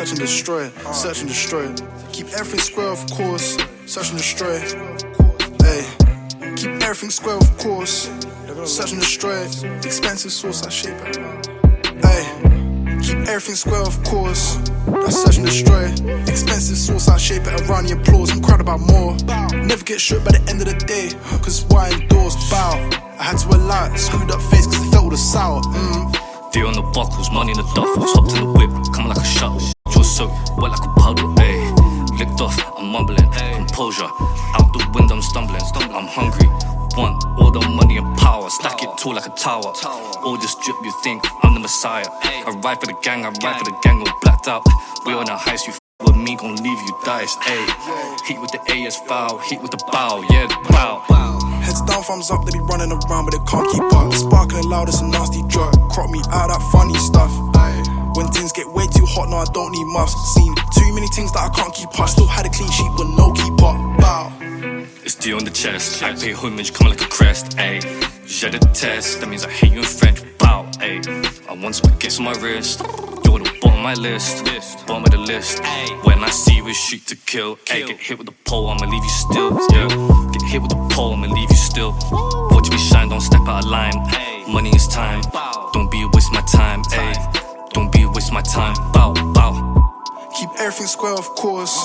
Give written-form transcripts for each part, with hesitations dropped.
search and destroy, search and destroy. Keep everything square, of course, search and destroy. Hey, keep everything square, of course, search and destroy. Expensive sauce, I shape it. Hey, keep everything square, of course, that's search and destroy. Expensive sauce, I shape it around the applause. I'm crowded about more. Never get shook by the end of the day, cause why indoors, bow. I had to allow it, screwed up face cause it felt all the sour. Day on the buckles, money in the duffels, hopped in the whip, coming like a shuttle. Jaw soaked, wet like a puddle, ayy. Licked off, I'm mumbling, composure. Out the window, I'm stumbling, I'm hungry. Want all the money and power, stack it tall like a tower. All this drip, you think I'm the messiah. I ride for the gang, all blacked out. We on a heist, you with me, gon' leave you diced, ayy. Heat with the A is foul, heat with the bow, yeah, the bow. Heads down, thumbs up, they be running around, but they can't keep up. Sparkling loud, it's a nasty drug. Crop me out that funny stuff. When things get way too hot, no, I don't need muffs. Seen too many things that I can't keep up. Still had a clean sheet, but no keep up. Bow. It's D on the chest, I pay homage, coming like a crest, ayy. J'ai the test, that means I hate you in French, bow, ayy. I want some baguettes on my wrist. You're at the bottom of my list, bottom of the list. When I see you, it's shoot to kill. Ayy, get hit with the pole, I'ma leave you still, yeah. Get hit with the pole, I'ma leave you still. Watch me shine, don't step out of line. Money is time, don't be a waste my time, ayy. Don't be a waste my time, bow, bow. Keep everything square, of course,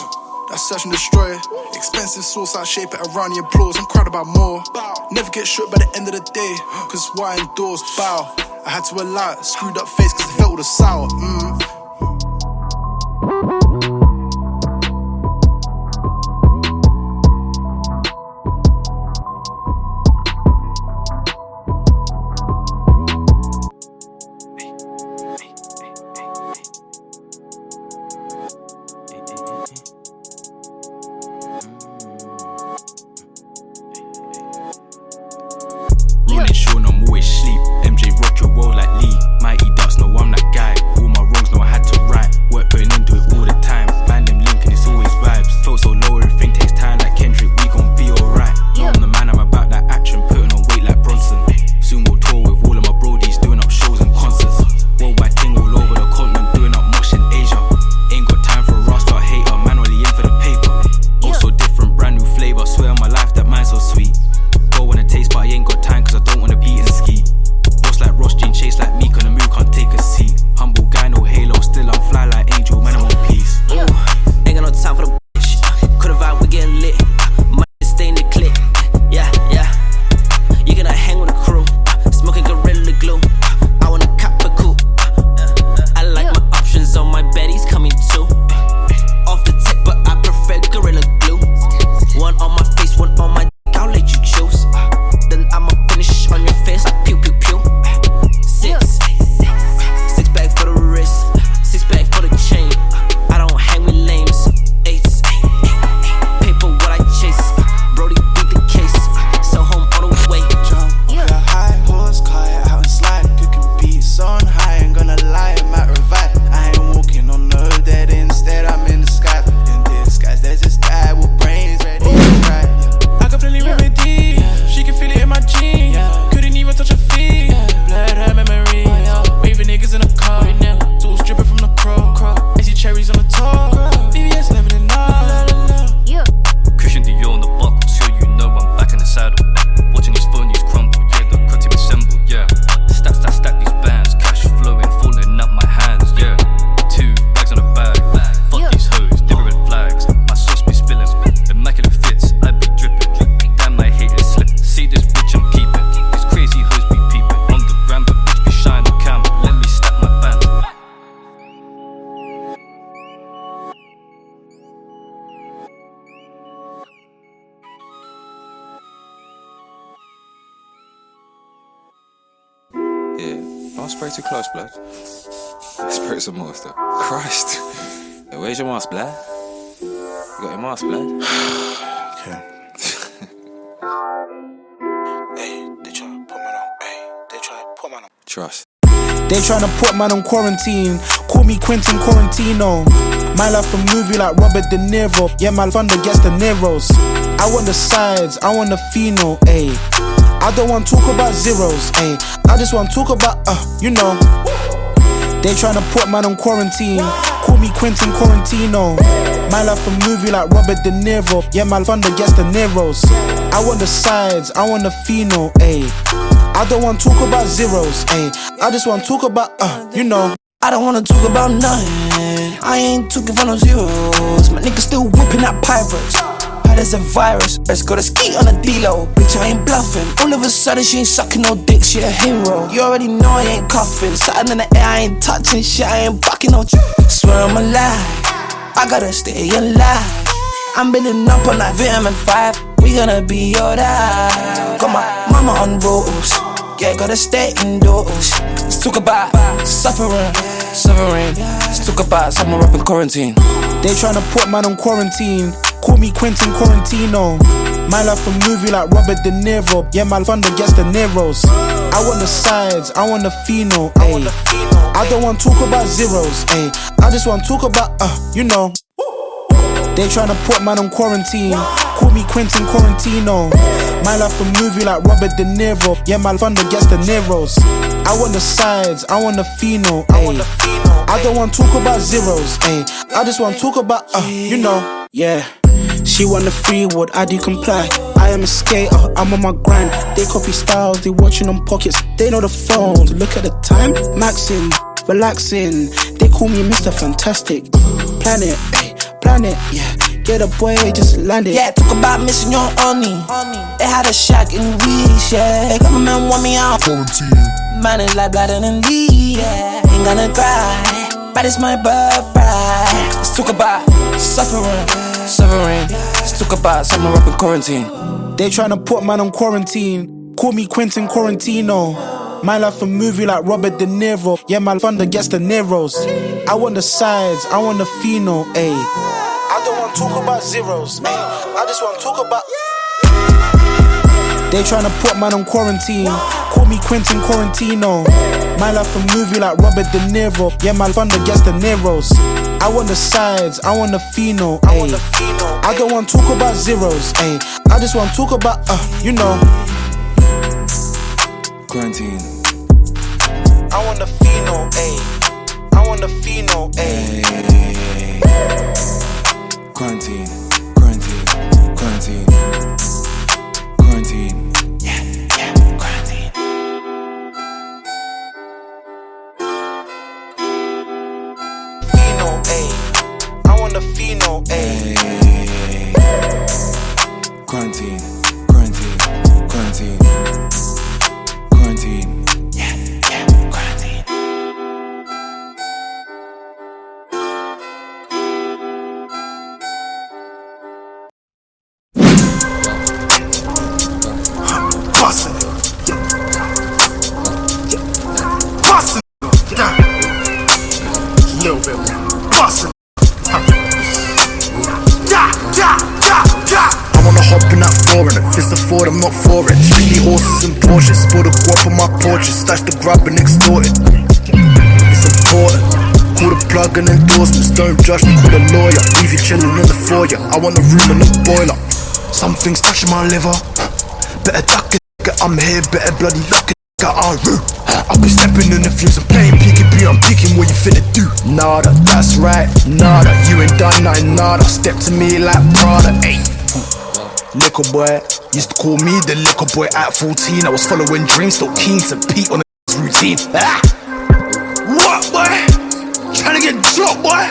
that's search and destroy. Expensive sauce, I shape it around the applause. I'm crowded about more. Never get shook by the end of the day, cause why indoors, bow. I had to allow it, screwed up face cause it felt all the sour. Running short, I'm always sleep. MJ rock your world like Lee. Mighty Ducks, no, I'm that guy. All my wrongs, no, I had to write. Work putting into it all the time. Man, them linking, it's always vibes. Felt so low, everything takes time like Kendrick. We gon' be alright. I'm the man, I'm about that action. Putting on weight like Bronson. Soon we'll tour with all of my brodies, doing up shows and concerts. Worldwide thing all over the continent, doing up much in Asia. Ain't got time for a roster hater. Man, only in for the paper. Also different, brand new flavor. Swear on my life that mine's so sweet. Go wanna taste, but I ain't got time cause I don't wanna beat and ski. Boss like Ross Jean, chase like me, on the move, can't take a seat. Humble guy, no halo, still I'm fly like Angel, man, I'm on peace. Ain't got no time for the bitch. Could've vibe, we getting lit. Might stay in the clip. Yeah, yeah. You gonna hang with the crew. Smoking Gorilla Glue. I wanna cop a coupe. I like my options on my bed, he's coming too. Off the tip, but I prefer Gorilla Glue. One on my face, one on my dick, I'll let you choose. Then I'ma finish on your face like pew pew pew. Six bag for the wrist, 6 bag for the chain. I don't hang with lames. 8 paper what I chase. Brody beat the case, so home all the way. Jump off a high horse, car out and slide. Cooking beats on high, ain't gonna lie, it might revive. I ain't walking on no dead, instead I'm in the sky. In disguise, there's this guy with brains ready to cry. I got plenty remedy, she can feel it in my jeans. Couldn't even touch her feet, blurred her memory. Waving niggas in the car, tools dripping from the crow. Icy cherries on the top, BBS leveling up. Christian Dior on the buckle, so you know I'm back in the saddle. Watching these phonies crumble, yeah, the cut team assemble, yeah. Stack these bands, cash flowing, falling up my hands, yeah. 2 bags on the bag, fuck these hoes, different flags. My sauce be spilling, immaculate fits, I be dripping. Damn, I hate it slip. See this bitch I'm keeping, these crazy hoes be peeping. On the gram, but bitch be shy on the cam. Let me stack my band. Yeah, don't spray too close, blood. Spray some more stuff. Christ. Hey, where's your mask, blood? You got your mask, blood? Okay. Hey, they tryna put man on. Hey, they tryna put man on. Trust. They tryna put man on quarantine. Call me Quentin Quarantino. My life a movie like Robert De Niro. Yeah, my thunder gets the Neros. I want the sides, I want the pheno, ayy. I don't want talk about zeros, ayy. I just want talk about, you know. They tryna put man on quarantine. Call me Quentin Quarantino. My life a movie like Robert De Niro. Yeah, my thunder gets the Neros. I want the sides, I want the pheno, ayy. I don't want to talk about zeros, ayy. I just want to talk about, you know. I don't wanna talk about nothing. I ain't talking for no zeros. My nigga still whooping that pirates. How there's a virus, let's go to ski on a D-Lo. Bitch, I ain't bluffing. All of a sudden, she ain't sucking no dick, she a hero. You already know I ain't cuffing. Something in the air, I ain't touching shit, I ain't bucking no swear I'm alive, I gotta stay alive. I'm building up on that vitamin 5. We gonna be alright. Got my mama on rules. Yeah, gotta stay indoors. Let's talk about suffering. Let's talk about summer up in quarantine. They tryna put man on quarantine. Call me Quentin Quarantino. My life a movie like Robert De Niro. Yeah, my thunder gets the Neros. I want the sides, I want the pheno, ayy. I don't want to talk about zeros, ayy. I just want to talk about, you know. They tryna put man on quarantine. Call me Quentin Quarantino. My life a movie like Robert De Niro. Yeah, my thunder gets the Neros. I want the sides, I want the pheno, ayy. I don't want to talk about zeros, ayy. I just want to talk about, you know. Yeah. She want the free word, I do comply. I am a skater, I'm on my grind. They copy styles, they watching on pockets. They know the phones, look at the time. Maxing, relaxing. They call me Mr. Fantastic. Planet, planet, yeah. Get a boy, just land it. Yeah, talk about missing your honey. They had a shack in Reach, yeah. Government want me out. Quarantine. Man is like blood and lead, yeah. Ain't gonna cry, but it's my birthright. Let's talk about suffering. Let's talk about summer up in quarantine. They tryna put man on quarantine. Call me Quentin Quarantino. My life a movie like Robert De Niro. Yeah, my thunder gets the Neros. I want the sides, I want the pheno, ayy. I don't want to talk about zeros, ayy. I just want to talk about. They tryna put man on quarantine. Call me Quentin Quarantino. My life a movie like Robert De Niro. Yeah, my thunder gets the Neros. I want the sides, I want the pheno, ayy. I don't want to talk about zeros, ayy. I just want to talk about, you know. Quarantine. I want the pheno, ayy. I want the pheno, ayy. Quarantine. Quarantine. Yeah, quarantine. Pheno, ayy. I want the pheno, ayy. Quarantine. Yeah, quarantine. Bustin' little bit. Bustin'. I wanna hop in that foreign. If it's a Ford, I'm not for it. Strictly horses and Porsches. Spill the guap on my porches. Stash the grab and extort it. It's important. Call the plug and endorsements. Don't judge me, call a lawyer. Leave you chillin' in the foyer. I want a room in the boiler. Something's touching my liver. Better duck it, I'm here. Better bloody luck it, I'm rude. I'll be stepping in the fuse and playing peekaboo. I'm picking what you finna do. Nada, that's right. Nada, you ain't done nothing. Nada, step to me like Prada. Ayy. Liquor boy, used to call me the liquor boy at 14. I was following dreams, still keen to compete on the routine. What boy? Tryna get dropped boy.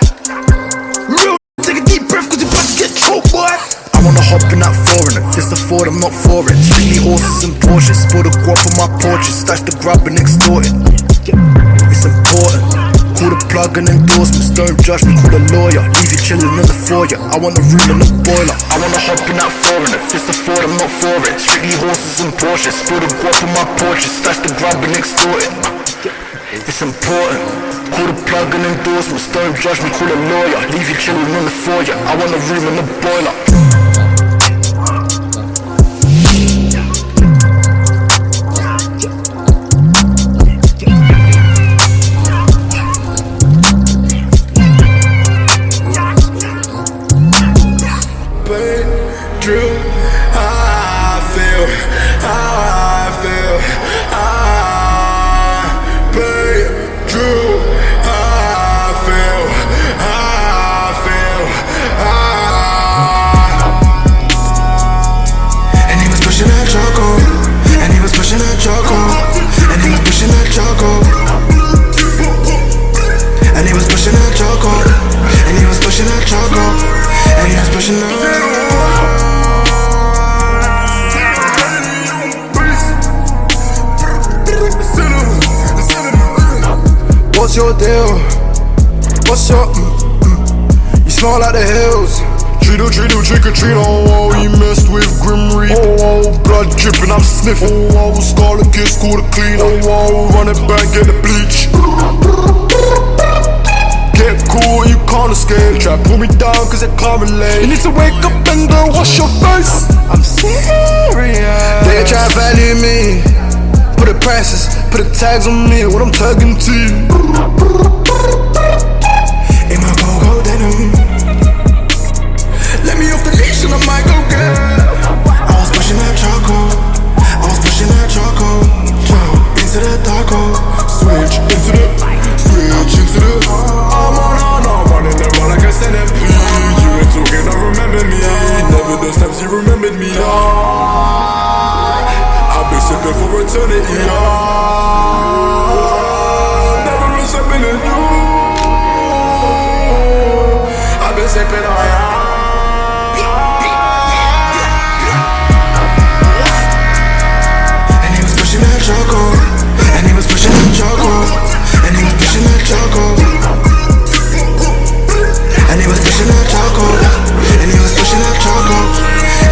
Real take a deep breath cause you about to get choked boy. I wanna hop in that foreign. If it's a Ford, I'm not for it. Strictly horses and Porsches. Spill the guap on my porches. Stash the grab and extort it. It's important. Call the plug and endorsements. Don't judge me, call a lawyer. Leave you chillin' in the foyer. I want a room in the boiler. I wanna hop in that foreign. If it's a Ford, I'm not for it. Strictly horses and Porsches. Spill the guap on my porches. Stash the grab and extort it. It's important. Call the plug and endorsements. Don't judge me, call a lawyer. Leave you chillin' in the foyer. I want a room in the boiler. Drew, how I feel, babe, Drew, what's your deal? What's your You smell like the hills. Trick or treat, oh, he messed with Grim Reaper. Oh, blood dripping, I'm sniffing. Oh, Scarlet Kiss, call the cleaner. Oh, run it back, get the bleach. Get cool, you can't escape. Try to pull me down, cause it can't relate. You need to wake up and go wash your face. I'm serious. They try to value me. Put the prices, put the tags on me. What I'm tagging to you. In my go-go denim. Let me off the leash and I might go get I was pushing that charcoal. Into the darko. Switch into the I'm running around like a centipede. You ain't talking, don't remember me. Never those times you remembered me. I've been sipping for eternity. Never resembling you. I've been sipping on And he was pushing that charcoal. And he was pushing that charcoal. And he was pushing that charcoal. And he was pushing that charcoal.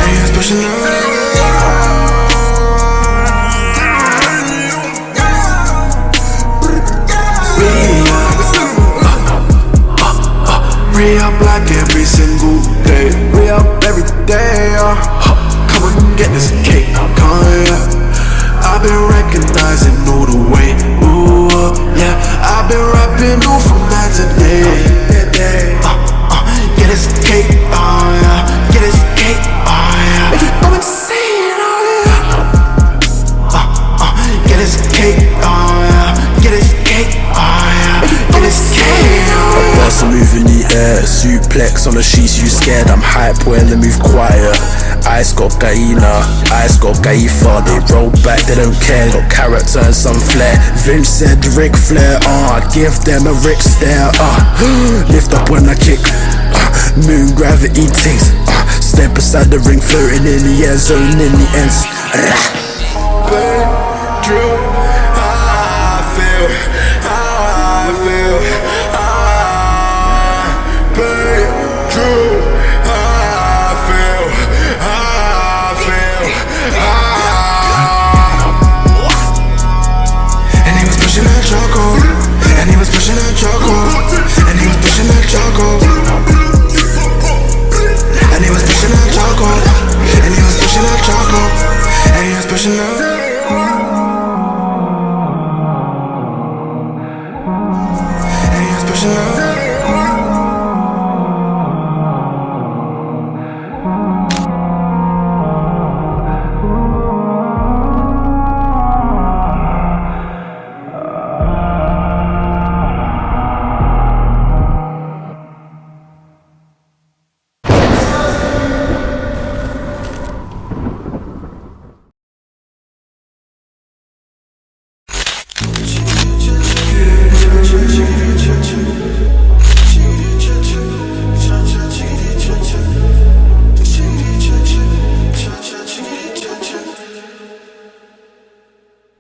And he was pushing that. Re-up like every single day. Re-up every day. Come and get this cake, I've been recognizing all the way, ooh, yeah. I've been rapping all from night to day. Get this cake, yeah. Get this cake, yeah. Make it go insane, yeah. Get this cake, yeah. Get this cake, yeah. Get this cake, yeah. Bust a move in the air, suplex on the sheets, you scared. I'm hype when they move quiet. Ice got Gaina, Ice got Gaifa. They roll back, they don't care. Got character and some flair. Vince said Ric Flair, I give them a Rick stare. Lift up when I kick, moon gravity things. Step beside the ring, floating in the air, zone in the ends. Drill.